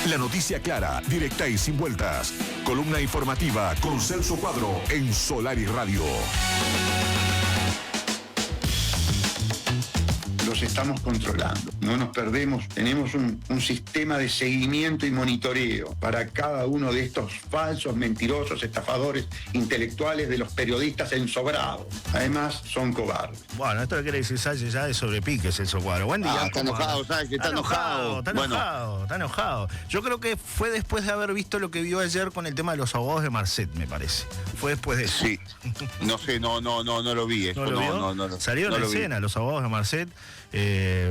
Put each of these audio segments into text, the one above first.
La noticia clara, directa y sin vueltas. Columna informativa con Celso Cuadro en Solar y Radio. Los estamos controlando, no nos perdemos, tenemos un sistema de seguimiento y monitoreo para cada uno de estos falsos, mentirosos, estafadores intelectuales, de los periodistas ensobrados. Además, son cobardes. Bueno, esto lo quiere decir Sánchez ya de sobrepique, Celso Cuadro. Buen día. Está enojado, Sánchez, está enojado. Está enojado. Yo creo que fue después de haber visto lo que vio ayer con el tema de los abogados de Marcet, me parece. Fue después de eso. Sí. No sé, no lo vi. Eso, no. Salió en la escena, los abogados de Marcet.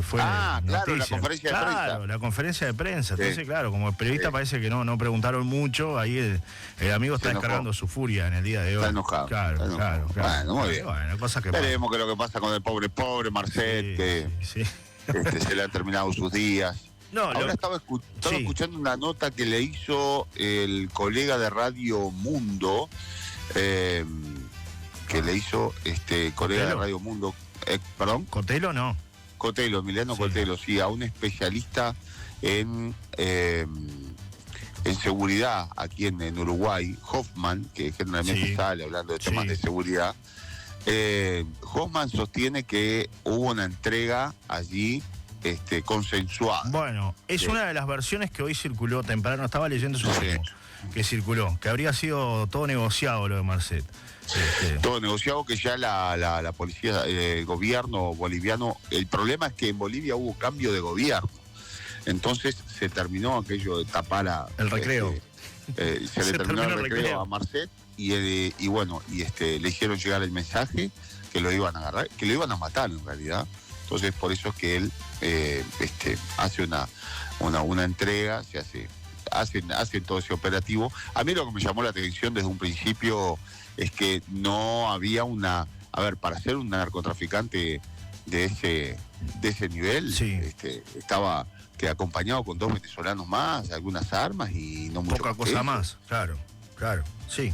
Fue claro, noticia. la conferencia de prensa. Claro, la conferencia de prensa. Entonces, Sí. claro, como el periodista parece que no preguntaron mucho, ahí el amigo está descargando su furia en el día de hoy. Está enojado. Claro. Bueno, muy bien. Bueno, cosas que veremos que lo que pasa con el pobre Marcet, sí. Se le han terminado sus días. Ahora estaba escuchando una nota que le hizo el colega de Radio Mundo, colega de Radio Mundo, ¿perdón? ¿Cotelo no? Cotelo, Emiliano Cotelo, sí, a un especialista en seguridad aquí en Uruguay, Hoffman, que generalmente sale hablando de temas de seguridad. Hoffman sostiene que hubo una entrega allí consensuada. Bueno, es una de las versiones que hoy circuló temprano, estaba leyendo su que circuló, que habría sido todo negociado lo de Marcet. Todo negociado, que ya la policía, el gobierno boliviano, el problema es que en Bolivia hubo cambio de gobierno, entonces se terminó aquello de tapar el recreo. Se le terminó el recreo a Marcet y le hicieron llegar el mensaje que lo iban a agarrar, que lo iban a matar en realidad. Entonces por eso es que él hace una entrega, hace todo ese operativo. A mí lo que me llamó la atención desde un principio es que no había para ser un narcotraficante de ese nivel, estaba acompañado con 2 venezolanos más, algunas armas y no mucho. Poca cosa más, claro, sí.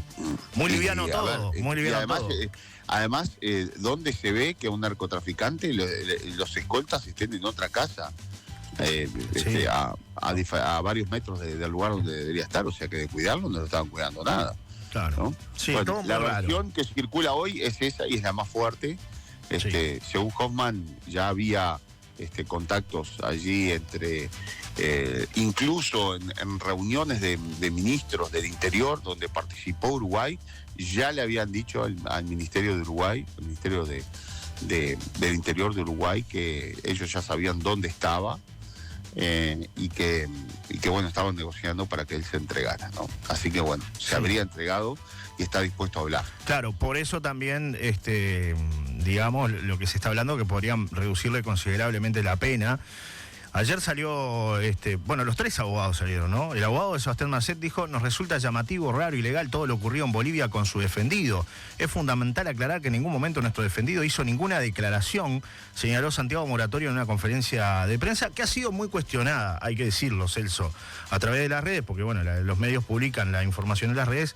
Muy liviano todo, muy liviano todo. Además, ¿dónde se ve que un narcotraficante los escoltas estén en otra casa? A varios metros del lugar donde debería estar, o sea que de cuidarlo no lo estaban cuidando nada. Claro. ¿No? Sí, bueno, la versión que circula hoy es esa y es la más fuerte. Según Hoffman, ya había contactos allí entre, incluso en reuniones de ministros del Interior donde participó Uruguay, ya le habían dicho al Ministerio de Uruguay, al Ministerio del Interior de Uruguay, que ellos ya sabían dónde estaba. Y que bueno, estaban negociando para que él se entregara, ¿no? Así que bueno, se habría entregado y está dispuesto a hablar. Claro, por eso también, digamos, lo que se está hablando, que podrían reducirle considerablemente la pena. Ayer salió, los 3 abogados salieron, ¿no? El abogado de Sebastián Marcet dijo: nos resulta llamativo, raro, ilegal todo lo ocurrido en Bolivia con su defendido. Es fundamental aclarar que en ningún momento nuestro defendido hizo ninguna declaración, señaló Santiago Moratorio en una conferencia de prensa que ha sido muy cuestionada, hay que decirlo, Celso, a través de las redes, porque bueno, los medios publican la información en las redes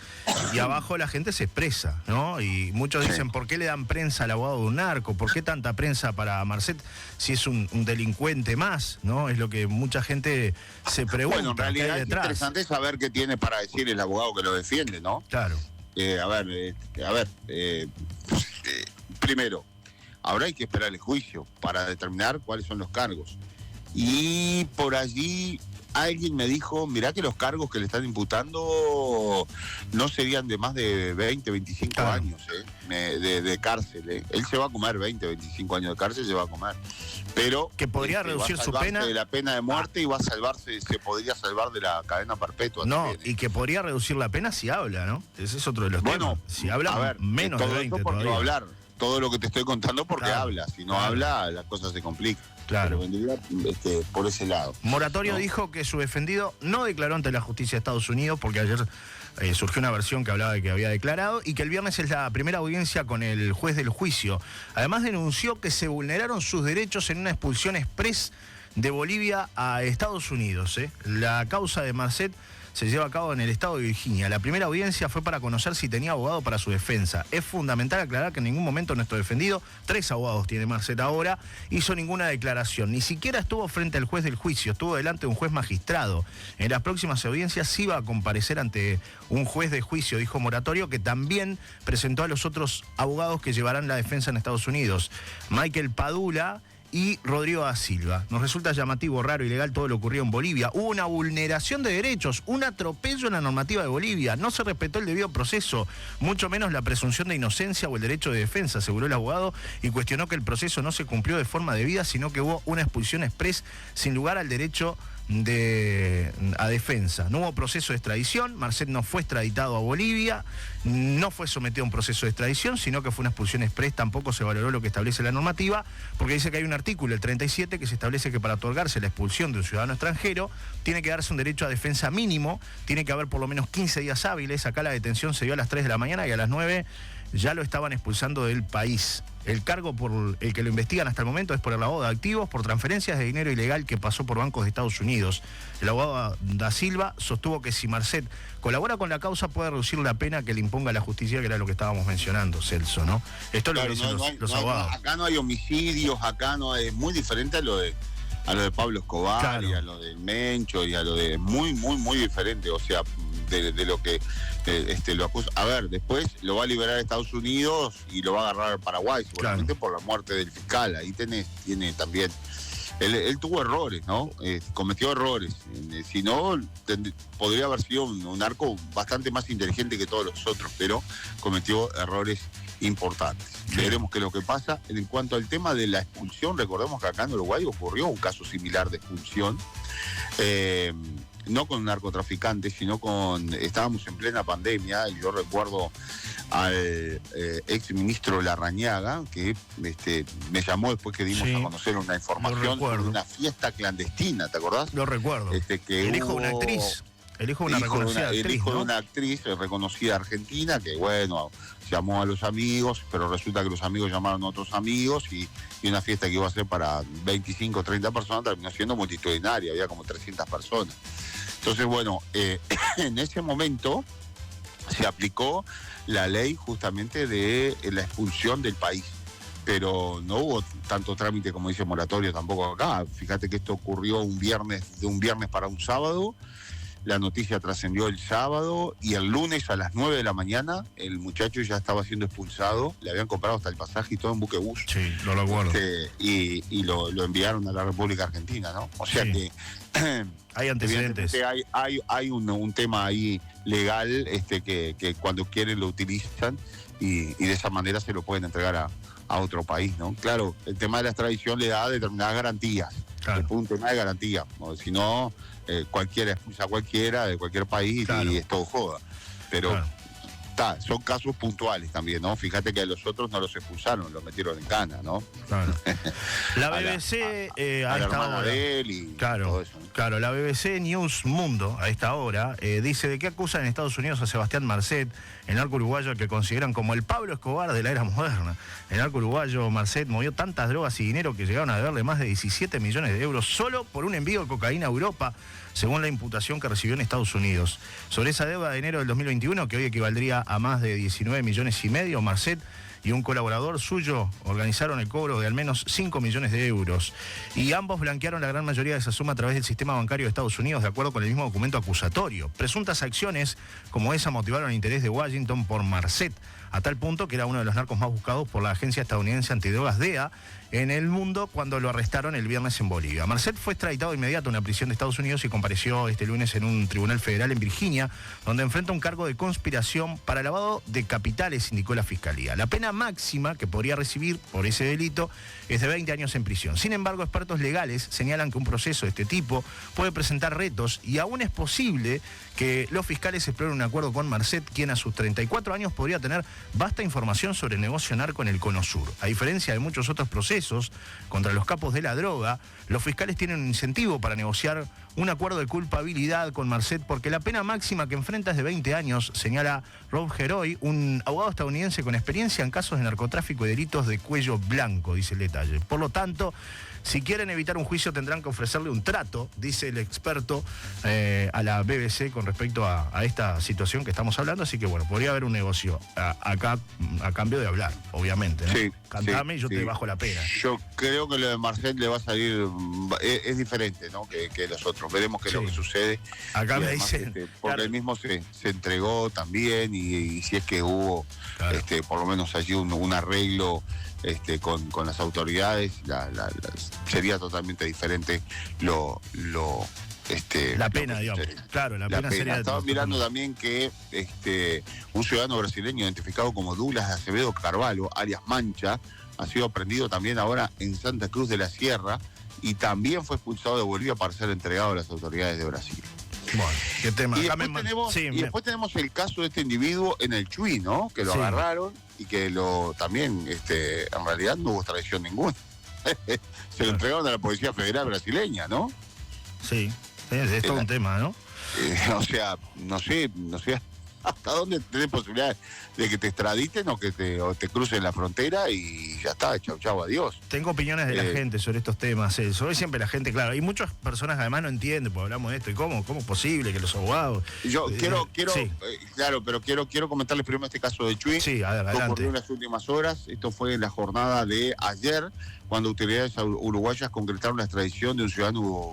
y abajo la gente se expresa, ¿no? Y muchos dicen: ¿por qué le dan prensa al abogado de un narco? ¿Por qué tanta prensa para Marcet si es un delincuente más? ¿No? Es lo que mucha gente se pregunta. Bueno, en realidad es interesante saber qué tiene para decir el abogado que lo defiende, ¿no? Claro. Primero, ahora hay que esperar el juicio para determinar cuáles son los cargos. Y por allí alguien me dijo: mirá que los cargos que le están imputando no serían de más de 20, 25 años de cárcel. Él se va a comer 20, 25 años de cárcel, se va a comer. Pero que podría reducir su pena de la pena de muerte y va a salvarse, se podría salvar de la cadena perpetua. No, también, y que podría reducir la pena si habla, ¿no? Ese es otro de los temas. Si habla, menos todo de 20 eso porque todavía. va a hablar. Todo lo que te estoy contando porque habla. Si no habla, la cosa se complica. Claro. Pero vendría por ese lado. Moratorio dijo que su defendido no declaró ante la justicia de Estados Unidos, porque ayer surgió una versión que hablaba de que había declarado, y que el viernes es la primera audiencia con el juez del juicio. Además denunció que se vulneraron sus derechos en una expulsión express de Bolivia a Estados Unidos. La causa de Marcet se lleva a cabo en el estado de Virginia. La primera audiencia fue para conocer si tenía abogado para su defensa. Es fundamental aclarar que en ningún momento nuestro defendido, 3 abogados tiene Marcet ahora, hizo ninguna declaración. Ni siquiera estuvo frente al juez del juicio, estuvo delante de un juez magistrado. En las próximas audiencias sí va a comparecer ante un juez de juicio, dijo Moratorio, que también presentó a los otros abogados que llevarán la defensa en Estados Unidos. Michael Padula y Rodrigo da Silva. Nos resulta llamativo, raro, ilegal todo lo ocurrido en Bolivia. Hubo una vulneración de derechos, un atropello en la normativa de Bolivia. No se respetó el debido proceso, mucho menos la presunción de inocencia o el derecho de defensa, aseguró el abogado, y cuestionó que el proceso no se cumplió de forma debida, sino que hubo una expulsión express sin lugar al derecho a defensa. No hubo proceso de extradición, Marcet no fue extraditado a Bolivia, no fue sometido a un proceso de extradición, sino que fue una expulsión express. Tampoco se valoró lo que establece la normativa, porque dice que hay un artículo, el 37, que se establece que para otorgarse la expulsión de un ciudadano extranjero tiene que darse un derecho a defensa mínimo, tiene que haber por lo menos 15 días hábiles. Acá la detención se dio a las 3 de la mañana y a las 9 ya lo estaban expulsando del país. El cargo por el que lo investigan hasta el momento es por el lavado de activos, por transferencias de dinero ilegal que pasó por bancos de Estados Unidos. El abogado da Silva sostuvo que si Marcet colabora con la causa puede reducir la pena que le imponga la justicia, que era lo que estábamos mencionando, Celso, ¿no? Esto es lo que dicen los abogados. Acá no hay homicidios, acá no es muy diferente a lo de Pablo Escobar, claro, y a lo del Mencho y a lo de muy diferente, o sea, de lo que lo acusa. A ver, después lo va a liberar a Estados Unidos y lo va a agarrar a Paraguay, seguramente, claro, por la muerte del fiscal. Ahí tiene también. Él tuvo errores, ¿no? Cometió errores. Si no, podría haber sido un narco bastante más inteligente que todos los otros, pero cometió errores importantes. Sí. Veremos qué es lo que pasa. En cuanto al tema de la expulsión, recordemos que acá en Uruguay ocurrió un caso similar de expulsión. No con un narcotraficante, sino estábamos en plena pandemia, y yo recuerdo al ex ministro Larrañaga, que me llamó después que dimos a conocer una información de una fiesta clandestina, ¿te acordás? Lo recuerdo. El hijo de una actriz. El hijo de una reconocida actriz, el hijo, ¿no?, de una actriz reconocida argentina, que bueno, llamó a los amigos, pero resulta que los amigos llamaron a otros amigos, y una fiesta que iba a ser para 25 o 30 personas terminó siendo multitudinaria, había como 300 personas. Entonces, bueno, en ese momento se aplicó la ley justamente de la expulsión del país, pero no hubo tanto trámite como dice Moratorio tampoco acá. Fíjate que esto ocurrió de un viernes para un sábado. La noticia trascendió el sábado y el lunes a las 9 de la mañana el muchacho ya estaba siendo expulsado. Le habían comprado hasta el pasaje y todo en buquebús. Sí, no lo acuerdo. Y lo enviaron a la República Argentina, ¿no? O sea, sí, que hay antecedentes. Hay un tema ahí legal que cuando quieren lo utilizan y de esa manera se lo pueden entregar a otro país, ¿no? Claro, el tema de la extradición le da determinadas garantías. Claro. Es un tema de garantía, ¿no? Si no, cualquiera expulsa a cualquiera de cualquier país, claro, y es todo joda. Pero claro, son casos puntuales también, ¿no? Fíjate que a los otros no los expulsaron, los metieron en cana, ¿no? Claro. La BBC a esta hora, de él y todo eso, ¿no? Claro, la BBC News Mundo a esta hora dice de qué acusan en Estados Unidos a Sebastián Marcet, el narco uruguayo que consideran como el Pablo Escobar de la era moderna. El narco uruguayo Marcet movió tantas drogas y dinero que llegaron a deberle más de 17 millones de euros solo por un envío de cocaína a Europa, según la imputación que recibió en Estados Unidos. Sobre esa deuda de enero del 2021, que hoy equivaldría a más de 19 millones y medio, Marcet y un colaborador suyo organizaron el cobro de al menos 5 millones de euros. Y ambos blanquearon la gran mayoría de esa suma a través del sistema bancario de Estados Unidos, de acuerdo con el mismo documento acusatorio. Presuntas acciones como esa motivaron el interés de Washington por Marcet, a tal punto que era uno de los narcos más buscados por la agencia estadounidense antidrogas DEA en el mundo cuando lo arrestaron el viernes en Bolivia. Marcet fue extraditado de inmediato a una prisión de Estados Unidos y compareció este lunes en un tribunal federal en Virginia, donde enfrenta un cargo de conspiración para lavado de capitales, indicó la fiscalía. La pena máxima que podría recibir por ese delito es de 20 años en prisión. Sin embargo, expertos legales señalan que un proceso de este tipo puede presentar retos y aún es posible que los fiscales exploren un acuerdo con Marcet, quien a sus 34 años podría tener vasta información sobre el negocio narco en el Cono Sur. A diferencia de muchos otros procesos contra los capos de la droga, los fiscales tienen un incentivo para negociar un acuerdo de culpabilidad con Marcet, porque la pena máxima que enfrenta es de 20 años, señala Rob Geroy, un abogado estadounidense con experiencia en casos de narcotráfico y delitos de cuello blanco, dice el detalle. Por lo tanto, Si quieren evitar un juicio tendrán que ofrecerle un trato, dice el experto a la BBC con respecto a esta situación que estamos hablando. Así que bueno, podría haber un negocio acá a cambio de hablar, obviamente, ¿no? Sí, Cantame y yo te bajo la pena. Yo creo que lo de Marcet le va a salir, es diferente, ¿no? que los otros. Veremos qué es lo que sucede. Acá me además, dicen... porque claro, él mismo se entregó también y si es que hubo, claro, por lo menos allí un arreglo con las autoridades, sería totalmente diferente la pena, digamos. Claro, la pena sería... Estaba mirando también que un ciudadano brasileño identificado como Douglas Acevedo Carvalho, alias Mancha, ha sido aprendido también ahora en Santa Cruz de la Sierra y también fue expulsado de Bolivia para ser entregado a las autoridades de Brasil. Bueno, qué tema. Y después tenemos el caso de este individuo en el Chuy, ¿no? Que lo agarraron y que también, en realidad no hubo extradición ninguna. Se lo entregaron a la Policía Federal brasileña, ¿no? Sí, es todo un tema, ¿no? O sea, no sé hasta dónde tenés posibilidad de que te extraditen o te crucen la frontera y ya está, chau, adiós. Tengo opiniones de la gente sobre estos temas. Sobre siempre la gente, claro, hay muchas personas que además no entienden, porque hablamos de esto, y cómo es posible que los abogados... Yo quiero sí. Claro, pero quiero comentarles primero este caso de Chuy. Sí, adelante. Que ocurrió en las últimas horas. Esto fue en la jornada de ayer, cuando autoridades uruguayas concretaron la extradición de un ciudadano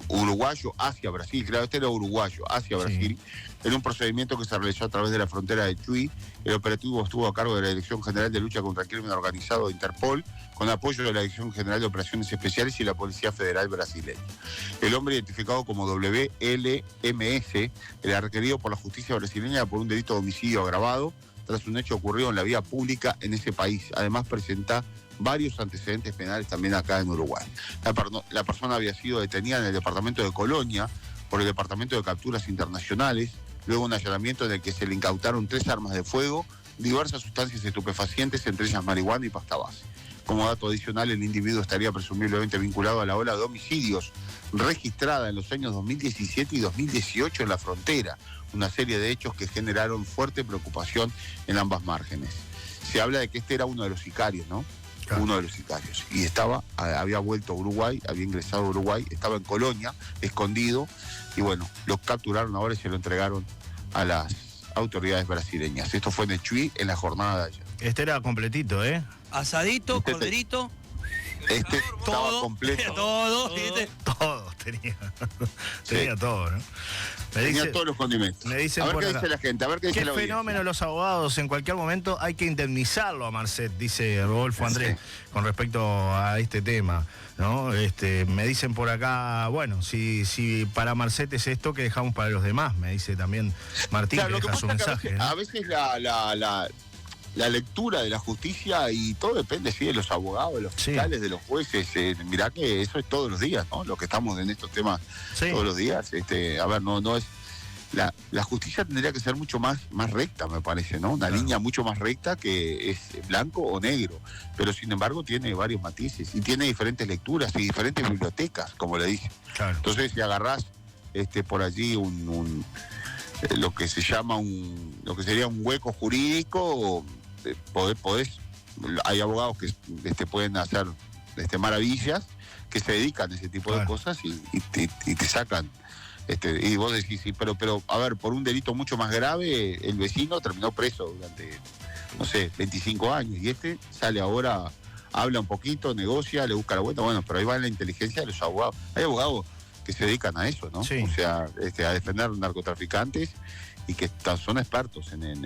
uruguayo hacia Brasil. Claro, este era uruguayo, hacia Brasil, en un procedimiento que se realizó a través de la frontera de Chuy. El operativo estuvo a cargo de la Dirección General de Lucha contra el Crimen Organizado de Interpol, con apoyo de la Dirección General de Operaciones Especiales y la Policía Federal brasileña. El hombre, identificado como WLMS, era requerido por la justicia brasileña por un delito de homicidio agravado tras un hecho ocurrido en la vía pública en ese país. Además, presenta varios antecedentes penales también acá en Uruguay. La persona había sido detenida en el departamento de Colonia por el Departamento de Capturas Internacionales, luego un allanamiento en el que se le incautaron 3 armas de fuego, diversas sustancias estupefacientes, entre ellas marihuana y pasta base. Como dato adicional, el individuo estaría presumiblemente vinculado a la ola de homicidios registrada en los años 2017 y 2018 en la frontera, una serie de hechos que generaron fuerte preocupación en ambas márgenes. Se habla de que este era uno de los sicarios, ¿no? Claro. Uno de los sicarios. Y había vuelto a Uruguay, había ingresado a Uruguay, estaba en Colonia, escondido, y bueno, lo capturaron ahora y se lo entregaron a las autoridades brasileñas. Esto fue en el Chuy en la jornada de ayer. Este era completito, ¿eh? Asadito, corderito. Estaba completo. Todo tenía. Tenía todo, ¿no? Tenía todos los condimentos. Me dicen a ver por qué acá, dice la gente, a ver qué dice la audiencia. Qué fenómeno los abogados, en cualquier momento hay que indemnizarlo a Marcet, dice Rodolfo Andrés, con respecto a este tema, ¿no? Me dicen por acá, bueno, si para Marcet es esto, que dejamos para los demás, me dice también Martín, claro, que deja su mensaje. A veces la lectura de la justicia y todo depende, sí, de los abogados, de los fiscales, de los jueces. Mirá que eso es todos los días, ¿no? Lo que estamos en estos temas todos los días. A ver, no es... La justicia tendría que ser mucho más recta, me parece, ¿no? Una línea mucho más recta que es blanco o negro. Pero sin embargo tiene varios matices y tiene diferentes lecturas y diferentes bibliotecas, como le dije. Claro. Entonces, si agarrás por allí lo que se llama lo que sería un hueco jurídico, podés, hay abogados que pueden hacer maravillas, que se dedican a ese tipo de cosas y te sacan. Y vos decís, sí, pero a ver, por un delito mucho más grave, el vecino terminó preso durante, no sé, 25 años, y sale ahora, habla un poquito, negocia, le busca la vuelta, bueno, pero ahí va la inteligencia de los abogados. Hay abogados que se dedican a eso, ¿no? Sí. O sea, a defender narcotraficantes y que son expertos en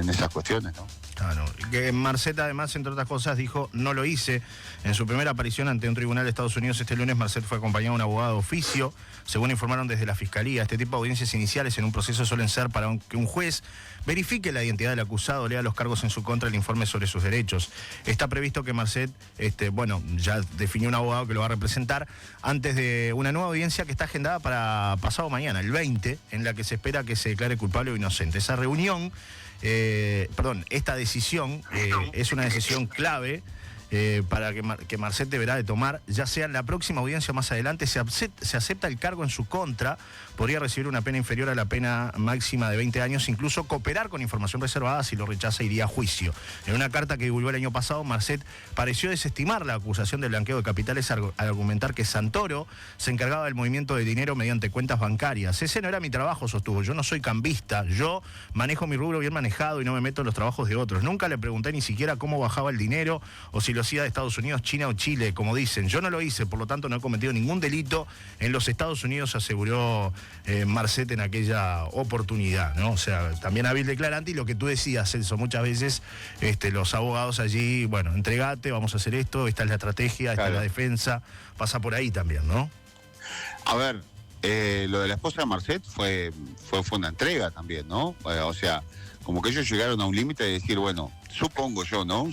esas cuestiones, ¿no? Claro, que Marcet además, entre otras cosas, dijo, no lo hice. En su primera aparición ante un tribunal de Estados Unidos este lunes, Marcet fue acompañado de un abogado de oficio, según informaron desde la Fiscalía. Este tipo de audiencias iniciales en un proceso suelen ser para que un juez verifique la identidad del acusado, lea los cargos en su contra, el informe sobre sus derechos. Está previsto que Marcet, ya definió un abogado que lo va a representar antes de una nueva audiencia que está agendada para pasado mañana, el 20, en la que se espera que se declare culpable o inocente. Esa reunión, esta decisión es una decisión clave para que Marcet deberá de tomar, ya sea en la próxima audiencia más adelante, se acepta el cargo en su contra, podría recibir una pena inferior a la pena máxima de 20 años, incluso cooperar con información reservada, si lo rechaza iría a juicio. En una carta que divulgó el año pasado, Marcet pareció desestimar la acusación de blanqueo de capitales al argumentar que Santoro se encargaba del movimiento de dinero mediante cuentas bancarias. Ese no era mi trabajo, sostuvo. Yo no soy cambista, yo manejo mi rubro bien manejado y no me meto en los trabajos de otros. Nunca le pregunté ni siquiera cómo bajaba el dinero o si lo hacía de Estados Unidos, China o Chile, como dicen. Yo no lo hice, por lo tanto no he cometido ningún delito en los Estados Unidos, aseguró Marcet en aquella oportunidad, ¿no? O sea, también hábil declarante, y lo que tú decías, Celso, muchas veces los abogados allí, bueno, entregate, vamos a hacer esto, esta es la estrategia, esta es la defensa, pasa por ahí también, ¿no? A ver, lo de la esposa de Marcet fue una entrega también, ¿no? O sea, como que ellos llegaron a un límite de decir, bueno, supongo yo, ¿no?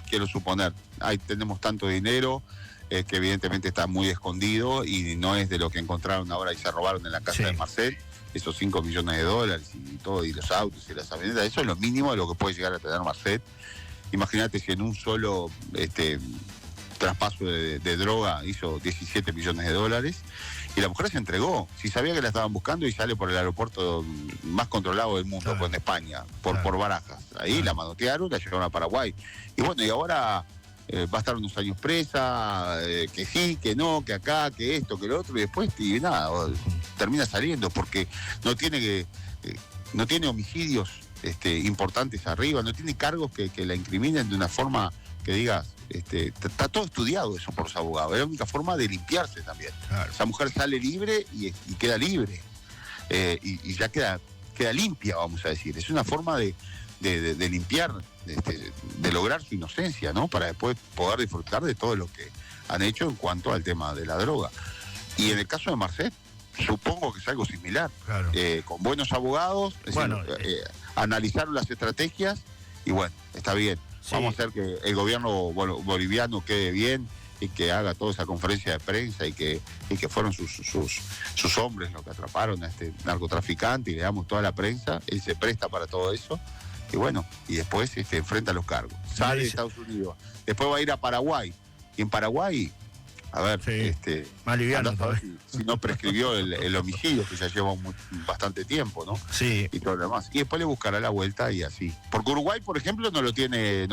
Quiero suponer, ahí tenemos tanto dinero que evidentemente está muy escondido y no es de lo que encontraron ahora y se robaron en la casa de Marcet, esos 5 millones de dólares y todo, y los autos y las avenidas, eso es lo mínimo de lo que puede llegar a tener Marcet. Imagínate si en un solo traspaso de droga hizo 17 millones de dólares. Y la mujer se entregó, si sabía que la estaban buscando, y sale por el aeropuerto más controlado del mundo, con España, por Barajas. Ahí la manotearon, la llevaron a Paraguay. Y bueno, y ahora va a estar unos años presa, que sí, que no, que acá, que esto, que lo otro, y después nada, termina saliendo, porque no tiene homicidios importantes arriba, no tiene cargos que la incriminen de una forma que digas. Está todo estudiado eso por los abogados. Es la única forma de limpiarse también. Claro. Esa mujer sale libre y queda libre. Y ya queda limpia, vamos a decir. Es una forma de limpiar, de lograr su inocencia, ¿no? Para después poder disfrutar de todo lo que han hecho en cuanto al tema de la droga. Y en el caso de Marcet, supongo que es algo similar. Claro. Con buenos abogados, analizaron las estrategias y bueno, está bien. Sí. Vamos a hacer que el gobierno boliviano quede bien y que haga toda esa conferencia de prensa y que fueron sus hombres los que atraparon a este narcotraficante y le damos toda la prensa. Él se presta para todo eso y bueno, y después enfrenta los cargos. Sale de Estados Unidos, después va a ir a Paraguay y en Paraguay, a ver, más liviano, si no prescribió el homicidio, que ya lleva bastante tiempo, ¿no? Sí. Y todo lo demás. Y después le buscará la vuelta y así. Porque Uruguay, por ejemplo, no lo tenía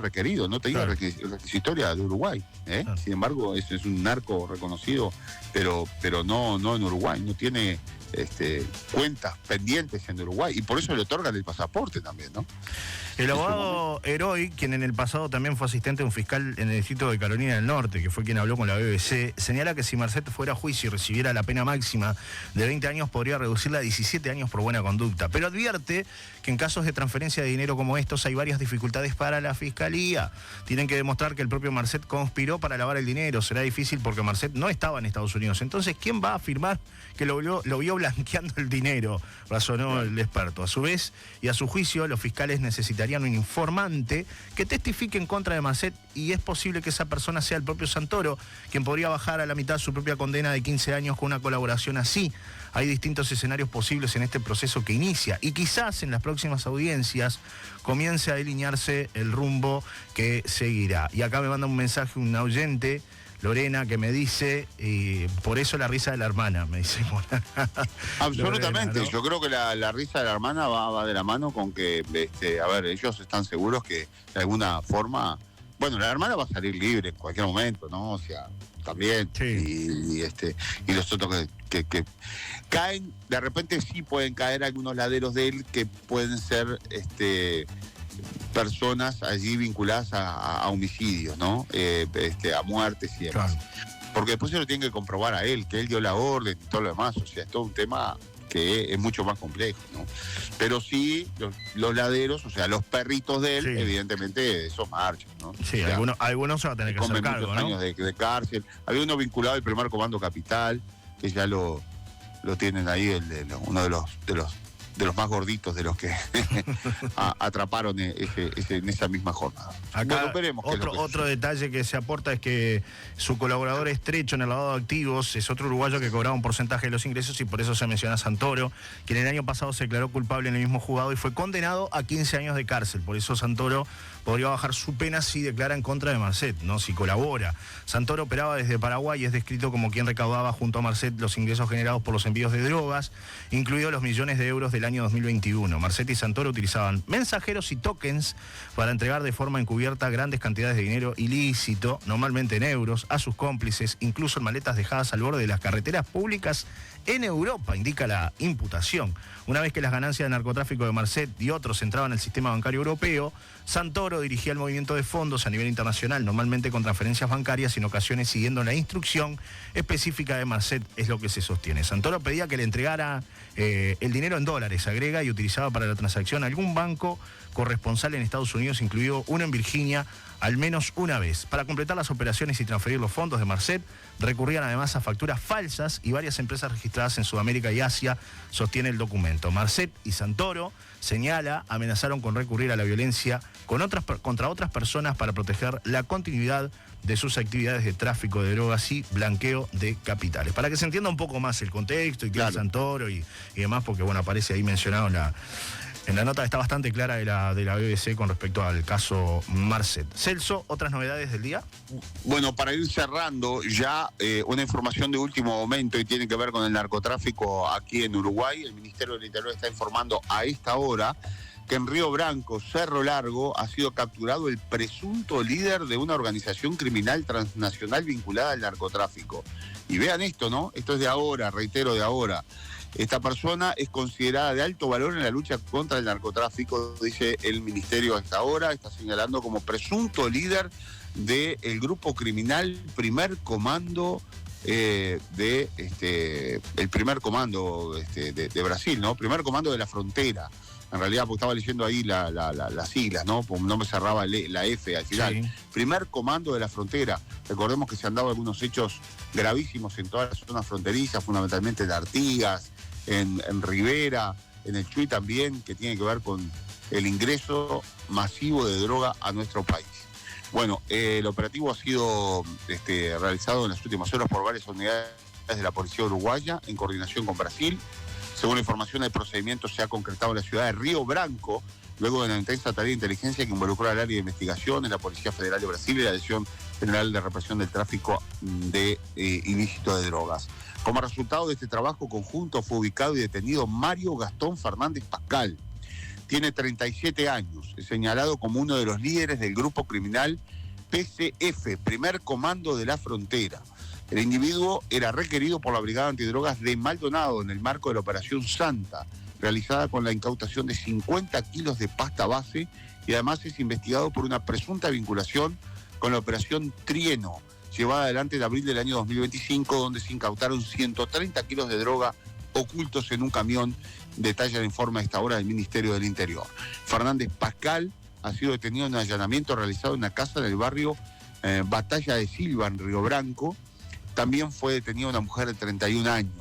requerido, no tenía requisitoria de Uruguay. Claro. Sin embargo, es un narco reconocido, pero no en Uruguay, no tiene cuentas pendientes en Uruguay, y por eso le otorgan el pasaporte también, ¿no? El abogado Heroy, quien en el pasado también fue asistente de un fiscal en el distrito de Carolina del Norte, que fue quien habló con la BBC, señala que si Marcet fuera a juicio y recibiera la pena máxima de 20 años, podría reducirla a 17 años por buena conducta. Pero advierte que en casos de transferencia de dinero como estos hay varias dificultades para la fiscalía. Tienen que demostrar que el propio Marcet conspiró para lavar el dinero. Será difícil porque Marcet no estaba en Estados Unidos. Entonces, ¿quién va a afirmar que lo vio blanqueando el dinero? Razonó el experto. A su vez, y a su juicio, los fiscales necesitarían un informante que testifique en contra de Marcet, y es posible que esa persona sea el propio Santoro, quien podría bajar a la mitad su propia condena de 15 años con una colaboración así. Hay distintos escenarios posibles en este proceso que inicia, y quizás en las próximas audiencias comience a delinearse el rumbo que seguirá. Y acá me manda un mensaje un oyente, Lorena, que me dice, por eso la risa de la hermana, me dice. Absolutamente, Lorena, ¿no? Yo creo que la risa de la hermana va de la mano con que, a ver, ellos están seguros que de alguna forma, bueno, la hermana va a salir libre en cualquier momento, ¿no? O sea, también, sí. Y los otros que caen, de repente sí pueden caer algunos laderos de él que pueden ser, personas allí vinculadas a homicidios, ¿no? A muertes y demás. Claro. Porque después se lo tienen que comprobar a él, que él dio la orden y todo lo demás. O sea, es todo un tema que es mucho más complejo, ¿no? Pero sí, los laderos, o sea, los perritos de él, evidentemente, esos marchan, ¿no? Sí, o sea, algunos se va a tener que hacer cargo, ¿no? Años de cárcel. Había uno vinculado al primer comando capital, que ya lo tienen ahí, uno de los más gorditos de los que atraparon en esa misma jornada. Acá, bueno, otro detalle que se aporta es que su colaborador estrecho en el lavado de activos es otro uruguayo que cobraba un porcentaje de los ingresos, y por eso se menciona a Santoro, quien el año pasado se declaró culpable en el mismo juzgado y fue condenado a 15 años de cárcel. Por eso Santoro podría bajar su pena si declara en contra de Marcet, ¿no? Si colabora. Santoro operaba desde Paraguay y es descrito como quien recaudaba junto a Marcet los ingresos generados por los envíos de drogas, incluidos los millones de euros del año 2021. Marcet y Santoro utilizaban mensajeros y tokens para entregar de forma encubierta grandes cantidades de dinero ilícito, normalmente en euros, a sus cómplices, incluso en maletas dejadas al borde de las carreteras públicas en Europa, indica la imputación. Una vez que las ganancias del narcotráfico de Marcet y otros entraban al sistema bancario europeo, Santoro dirigía el movimiento de fondos a nivel internacional, normalmente con transferencias bancarias y en ocasiones siguiendo la instrucción específica de Marcet, es lo que se sostiene. Santoro pedía que le entregara el dinero en dólares, agrega, y utilizaba para la transacción algún banco corresponsal en Estados Unidos, incluido uno en Virginia, al menos una vez. Para completar las operaciones y transferir los fondos de Marcet, recurrían además a facturas falsas y varias empresas registradas en Sudamérica y Asia, sostiene el documento. Marcet y Santoro, señala, amenazaron con recurrir a la violencia contra otras personas para proteger la continuidad de sus actividades de tráfico de drogas y blanqueo de capitales. Para que se entienda un poco más el contexto y quién es Santoro y demás, porque bueno, aparece ahí mencionado en la nota, está bastante clara de la BBC con respecto al caso Marcet. Celso, ¿otras novedades del día? Bueno, para ir cerrando, ya una información de último momento y tiene que ver con el narcotráfico aquí en Uruguay. El Ministerio del Interior está informando a esta hora que en Río Branco, Cerro Largo, ha sido capturado el presunto líder de una organización criminal transnacional vinculada al narcotráfico. Y vean esto, ¿no? Esto es de ahora, reitero, de ahora. Esta persona es considerada de alto valor en la lucha contra el narcotráfico, dice el Ministerio a esta hora. Está señalando como presunto líder del grupo criminal Primer Comando el primer comando de Brasil, ¿no? Primer Comando de la Frontera. En realidad, porque estaba leyendo ahí las siglas, ¿no? Porque no me cerraba la F al final. Sí. Primer Comando de la Frontera. Recordemos que se han dado algunos hechos gravísimos en todas las zonas fronterizas, fundamentalmente en Artigas, en Rivera, en el Chuy también, que tiene que ver con el ingreso masivo de droga a nuestro país. Bueno, el operativo ha sido realizado en las últimas horas por varias unidades de la Policía Uruguaya, en coordinación con Brasil. Según la información, el procedimiento se ha concretado en la ciudad de Río Branco, luego de una intensa tarea de inteligencia que involucró al área de investigación en la Policía Federal de Brasil y la Dirección General de Represión del Tráfico de Ilícito de Drogas. Como resultado de este trabajo conjunto fue ubicado y detenido Mario Gastón Fernández Pascal. Tiene 37 años, es señalado como uno de los líderes del grupo criminal PCF, Primer Comando de la Frontera. El individuo era requerido por la Brigada Antidrogas de Maldonado en el marco de la Operación Santa, realizada con la incautación de 50 kilos de pasta base, y además es investigado por una presunta vinculación con la Operación Trieno, llevada adelante en abril del año 2025, donde se incautaron 130 kilos de droga ocultos en un camión, detalla el informe a esta hora del Ministerio del Interior. Fernández Pascal ha sido detenido en un allanamiento realizado en una casa del barrio Batalla de Silva, en Río Branco. También fue detenida una mujer de 31 años.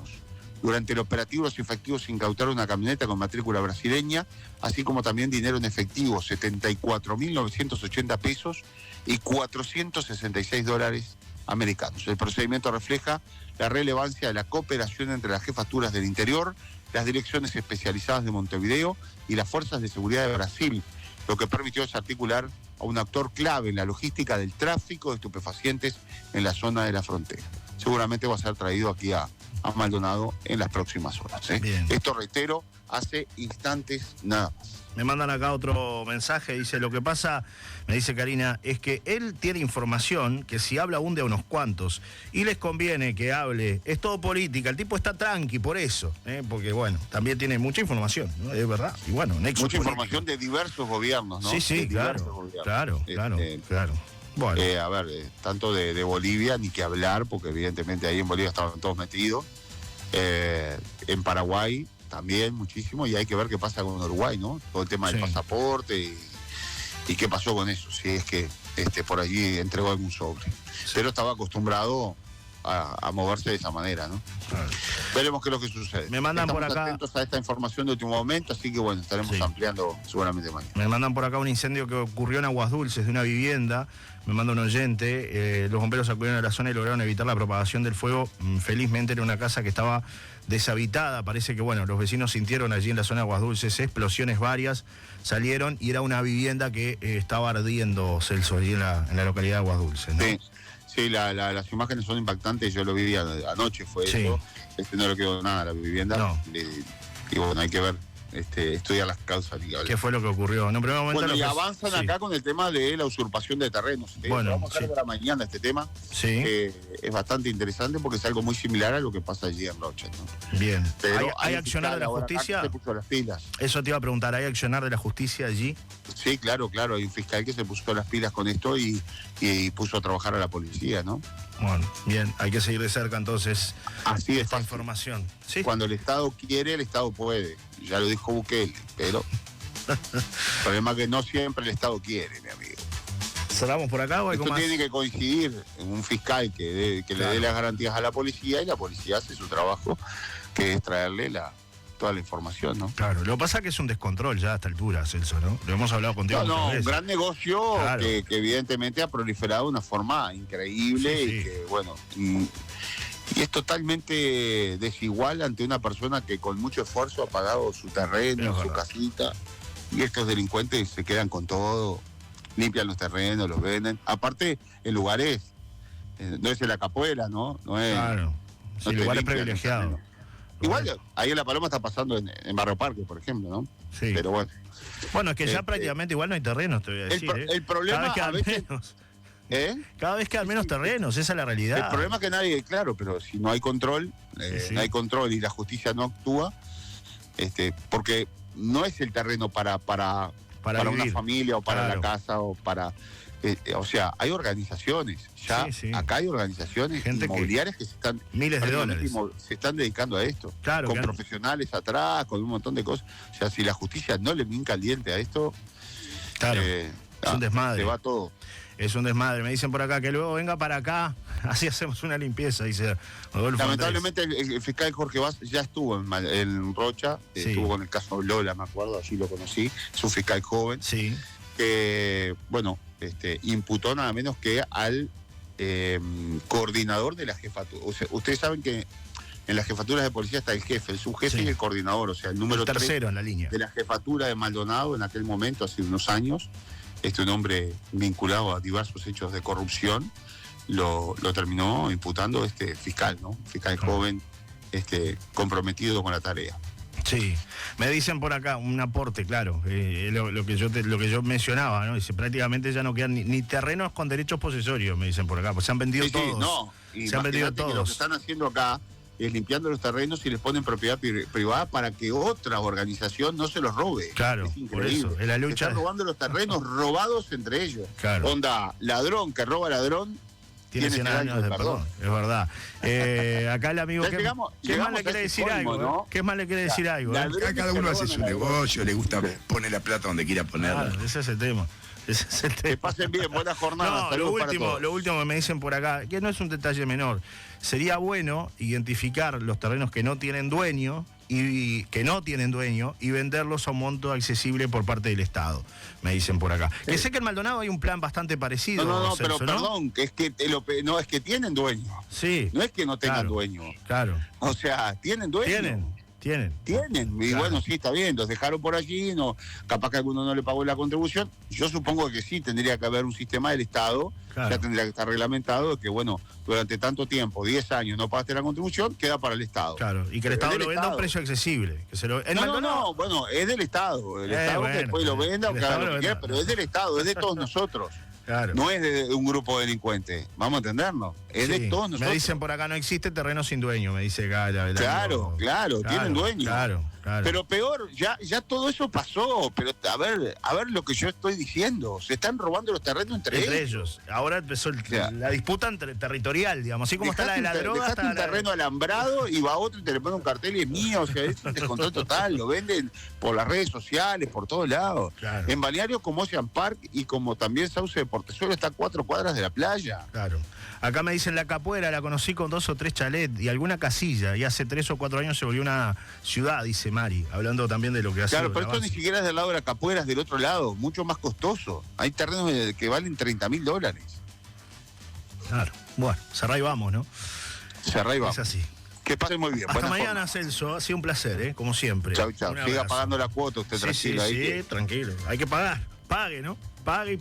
Durante el operativo, los efectivos incautaron una camioneta con matrícula brasileña, así como también dinero en efectivo, 74.980 pesos y 466 dólares americanos. El procedimiento refleja la relevancia de la cooperación entre las jefaturas del interior, las direcciones especializadas de Montevideo y las fuerzas de seguridad de Brasil, lo que permitió desarticular a un actor clave en la logística del tráfico de estupefacientes en la zona de la frontera. Seguramente va a ser traído aquí a Maldonado en las próximas horas. Esto, reitero, hace instantes nada más. Me mandan acá otro mensaje, dice, lo que pasa, me dice Karina, es que él tiene información que si habla hunde a unos cuantos y les conviene que hable, es todo política, el tipo está tranqui por eso, porque bueno, también tiene mucha información, ¿no? Es verdad, y bueno, mucha información de diversos gobiernos, ¿no? Sí, claro. Bueno. A ver, tanto de Bolivia, ni que hablar, porque evidentemente ahí en Bolivia estaban todos metidos, en Paraguay también muchísimo, y hay que ver qué pasa con Uruguay, ¿no? Todo el tema del pasaporte y qué pasó con eso, si es que por allí entregó algún sobre. Pero estaba acostumbrado a moverse de esa manera, ¿no? Claro. Veremos qué es lo que sucede. Me mandan Estamos por acá atentos a esta información de último momento, así que bueno, estaremos ampliando seguramente mañana. Me mandan por acá un incendio que ocurrió en Aguas Dulces de una vivienda. Me manda un oyente. Los bomberos acudieron a la zona y lograron evitar la propagación del fuego. Felizmente era una casa que estaba deshabitada. Parece que, bueno, los vecinos sintieron allí en la zona de Aguas Dulces explosiones varias. Salieron y era una vivienda que estaba ardiendo, Celso, allí en la localidad de Aguas Dulces, ¿no? Sí, las imágenes son impactantes. Yo lo vi anoche, fue eso. No le quedó nada a la vivienda. No. Y bueno, hay que ver. Estudiar las causas. ¿Qué fue lo que ocurrió? En un primer momento bueno, y avanzan acá con el tema de la usurpación de terrenos. Bueno, vamos a ver para mañana este tema. Sí. Es bastante interesante porque es algo muy similar a lo que pasa allí en Rocha, ¿no? Bien. Pero ¿Hay accionar de la justicia? Se puso las pilas. Eso te iba a preguntar, ¿hay accionar de la justicia allí? Sí, claro. Hay un fiscal que se puso las pilas con esto y puso a trabajar a la policía, ¿no? Bueno, bien, hay que seguir de cerca entonces así esta fácil. Información. ¿Sí? Cuando el Estado quiere, el Estado puede. Ya lo dijo Bukele, pero el problema es que no siempre el Estado quiere, mi amigo. ¿Cerramos por acá o algo Esto más? tiene que coincidir en un fiscal que le dé las garantías a la policía y la policía hace su trabajo, que es traerle toda la información, ¿no? Claro, lo que pasa es que es un descontrol ya a esta altura, Celso, ¿no? Lo hemos hablado contigo muchas un veces. gran negocio Claro. que evidentemente ha proliferado de una forma increíble Sí. y que, bueno, y es totalmente desigual ante una persona que con mucho esfuerzo ha pagado su terreno, su casita, y estos delincuentes se quedan con todo, limpian los terrenos, los venden. Aparte, el lugar no es en la Capuela, ¿no? No es. Claro, sí, el lugar es privilegiado. Igual, ahí en La Paloma está pasando en Barrio Parque, por ejemplo, ¿no? Sí. Pero bueno. Bueno, es que ya prácticamente igual no hay terrenos, te voy a decir. El problema cada a vez veces... quedan menos. ¿Eh? Cada vez quedan menos terrenos, esa es la realidad. El problema es que nadie, claro, pero si no hay control, no hay control y la justicia no actúa, porque no es el terreno para una familia o para la casa o para... o sea, hay organizaciones, acá hay organizaciones gente inmobiliarias que se están... miles de dólares. Se están dedicando a esto, claro, con profesionales atrás, con un montón de cosas. O sea, si la justicia no le vinca al diente a esto, claro, es un desmadre. Se va todo. Es un desmadre. Me dicen por acá que luego venga para acá, así hacemos una limpieza, dice Rodolfo. Lamentablemente el fiscal Jorge Vaz ya estuvo en Rocha, estuvo con el caso Lola, me acuerdo, allí lo conocí, es un fiscal joven, que, bueno, imputó nada menos que al coordinador de la jefatura. O sea, ustedes saben que en las jefaturas de policía está el jefe, el subjefe y el coordinador, o sea, el número tercero en la línea de la jefatura de Maldonado en aquel momento, hace unos años. Un hombre vinculado a diversos hechos de corrupción, lo terminó imputando este fiscal, ¿no? Fiscal joven, comprometido con la tarea. Sí, me dicen por acá un aporte, claro, lo que yo mencionaba, ¿no? Dice, prácticamente ya no quedan ni terrenos con derechos posesorios, me dicen por acá, pues se han vendido todos. Y se han vendido todos. lo que están haciendo acá es limpiando los terrenos y les ponen propiedad privada para que otra organización no se los robe. Claro, por eso, en la lucha... Están robando los terrenos robados entre ellos. Claro. Onda, ladrón que roba ladrón, tiene 100 años de perdón. Es verdad. Acá el amigo, ¿qué más le quiere decir algo? ¿No? ¿Qué más le quiere decir algo? Acá cada uno hace su negocio, le gusta poner la plata donde quiera ponerla. Claro, ese es el tema. Que pasen bien, buena jornada. No, lo último que me dicen por acá, que no es un detalle menor, sería bueno identificar los terrenos que no tienen dueño y venderlos a un monto accesible por parte del Estado, me dicen por acá. Que sé que en Maldonado hay un plan bastante parecido. No, Celso, pero perdón, es que es que tienen dueño. Sí. No es que no tengan dueño. Claro. O sea, tienen dueño. Tienen. Y bueno, sí, está bien, los dejaron por allí, capaz que alguno no le pagó la contribución. Yo supongo que sí, tendría que haber un sistema del Estado, ya tendría que estar reglamentado, de que bueno, durante tanto tiempo, 10 años, no pagaste la contribución, queda para el Estado. Claro, y que el Estado lo venda a un precio accesible. No, bueno, es del Estado. El Estado que después lo venda o que haga lo que quiera, pero es del Estado, es de todos nosotros. Claro. No es de un grupo de delincuentes, vamos a entendernos, es de todos nosotros. Me dicen por acá, no existe terreno sin dueño, me dice acá. Claro, tienen dueño. Claro. Claro. Pero peor, ya todo eso pasó. Pero a ver lo que yo estoy diciendo. Se están robando los terrenos entre ellos. Ahora empezó la disputa territorial, digamos. Así como está la de la droga. Dejaste un terreno alambrado y va otro y te le pone un cartel y es mío. O sea, es un descontrol total. Lo venden por las redes sociales, por todos lados. Claro. En balnearios como Ocean Park y como también Sauce de Portezuelo está a 4 cuadras de la playa. Claro. Acá me dicen la Capuera, la conocí con 2 o 3 chalets y alguna casilla. Y hace 3 o 4 años se volvió una ciudad, dice Mari. Hablando también de lo que hace. Claro, pero esto ni siquiera es del lado de la Capuera, es del otro lado. Mucho más costoso. Hay terrenos que valen $30.000. Claro. Bueno, cerrá y vamos, ¿no? Cerrá y vamos. Es así. Que pasen muy bien. Hasta Buena mañana, forma. Celso. Ha sido un placer, como siempre. Chau. Un Siga abrazo. pagando la cuota usted, tranquilo. Sí, ahí que- tranquilo. Hay que pagar. Pague, ¿no? Pague,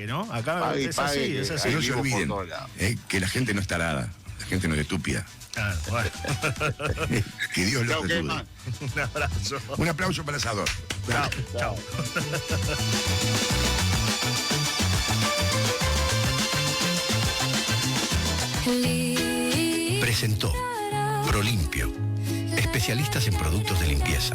¿no? Acá Pague, es pague, así, es que así. No ahí se vivo por olviden todos lados. que la gente no es tarada, la gente no es estúpida. Claro, bueno. Que Dios los Chau, ayude. Keyman. Un abrazo. Un aplauso para Asador. Chao. Presentó Prolimpio, especialistas en productos de limpieza.